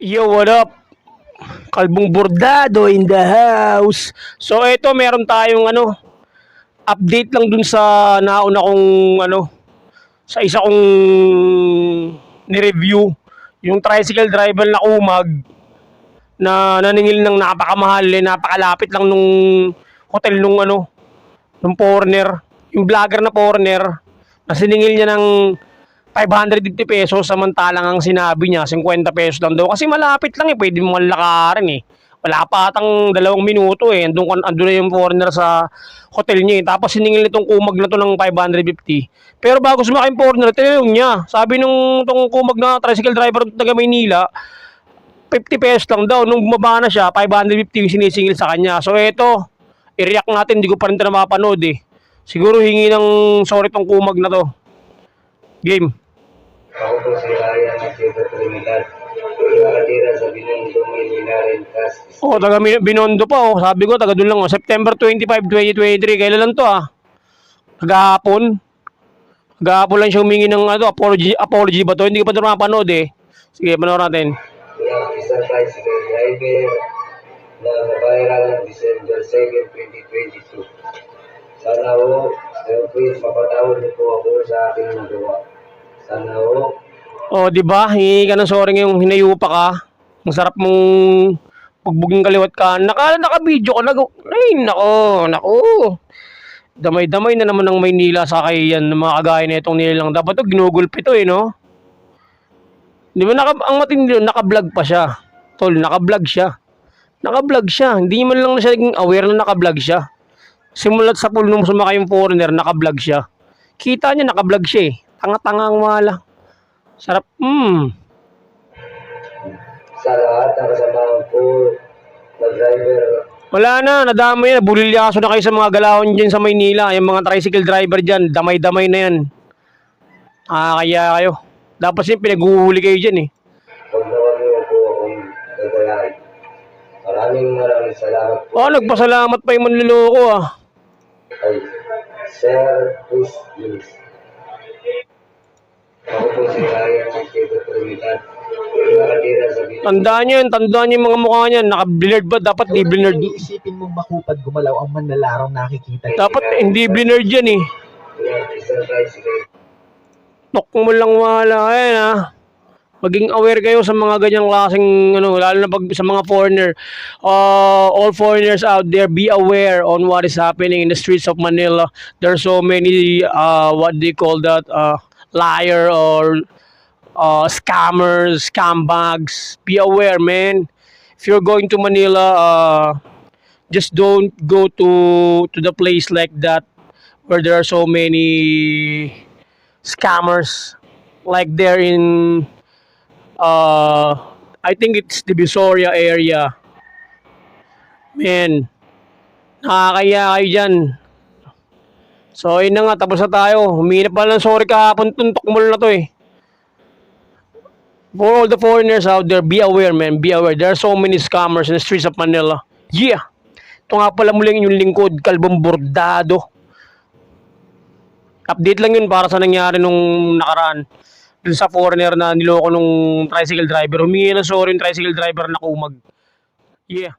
Yo, what up? Kalbong Bordado in the house. So eto meron tayong update lang dun sa nauna kong sa isa kong ni-review, yung tricycle driver na umag na naningil ng napakamahal, napakalapit lang nung hotel nung foreigner, yung vlogger na foreigner, na siningil niya ng 550 pesos samantalang ang sinabi niya 50 pesos lang daw kasi malapit lang pwede mo lakarin wala pa atang 2 minuto andun na yung foreigner sa hotel niya tapos siningil nitong kumag na to ng 550 pero bago sumakay yung foreigner tinanong niya sabi nung tong kumag na tricycle driver taga Maynila 50 pesos lang daw nung bumaba na siya 550 yung sinisingil sa kanya so eto i-react natin hindi ko pa rin ito na mapanood siguro hingi ng sorry tong kumag na to game. Ako po si Ryan at Tito Trinidad. Nakatira sa Binondo, Maynila, Rentas. Taga Binondo pa Sabi ko, taga doon lang September 25, 2023. Kailan lang to Kagahapon. Kagahapon lang siya humingi ng apology ba to? Hindi ko pa ito mapanood Sige, panood natin. Yung isang tricycle driver na nabayaran ng December 2, 2022. Sana po, please, mapatawad niyo po ako sa aking nagawa. Sana po. Di ba? Hingi ka ng sorry ngayong hinayupa ka. Ang sarap mong pagbuging kaliwat ka. Naka-video ka. Nako. Damay-damay na naman ng Maynila sa yan ng mga kagaya na itong nilang. Dapat to ginugulpi to no? Di ba ang matindi naka-vlog pa siya. Tol, naka-vlog siya. Hindi man lang na siya naging aware na naka-vlog siya. Simulat sa pool nung sumakay yung foreigner, naka-vlog siya. Kita niya naka-vlog siya Tanga-tanga ang wala. Sarap. Sa lahat ng kasamahan ko, mag-driver. Wala na, nadamay na. Bulilyaso na kayo sa mga galawan dyan sa Maynila. Yung mga tricycle driver dyan, damay-damay na yan. Kaya kayo. Dapat yung pinag-uhuli kayo dyan Huwag naman mo po akong gagayahin. Maraming salamat po. Nagpasalamat pa yung manluloko Ay, Sir, please. Ako po si Ryan at Tito Trinidad. Nakatira sa Binondo. Tandaan nyo yung mga mukha niyan. Naka-blurred ba? Dapat di blurred. Isipin mong makupad gumalaw ang manlalarong nakikita. Dapat hindi blurred yan Yung isang tricycle. Tok mo lang wala Maging aware kayo sa mga ganyang klaseng lalo na pag sa mga foreigner. All foreigners out there, be aware on what is happening in the streets of Manila. There are so many what they call that liar or scammers, scumbags. Be aware, man. If you're going to Manila, just don't go to the place like that where there are so many scammers like there in I think it's the Visoria area. Man, nakakaya kayo dyan. So, ayun na nga, tapos na tayo. Humingi pa lang sorry kahapon, tuntok mo na to For all the foreigners out there, be aware, man. Be aware. There are so many scammers in the streets of Manila. Yeah! Ito nga pala muli yung lingkod, Kalbong Bordado. Update lang yun para sa nangyari nung nakaraan. Dun sa foreigner na niloko nung tricycle driver. Humingi ng sorry yung tricycle driver na kumag. Yeah.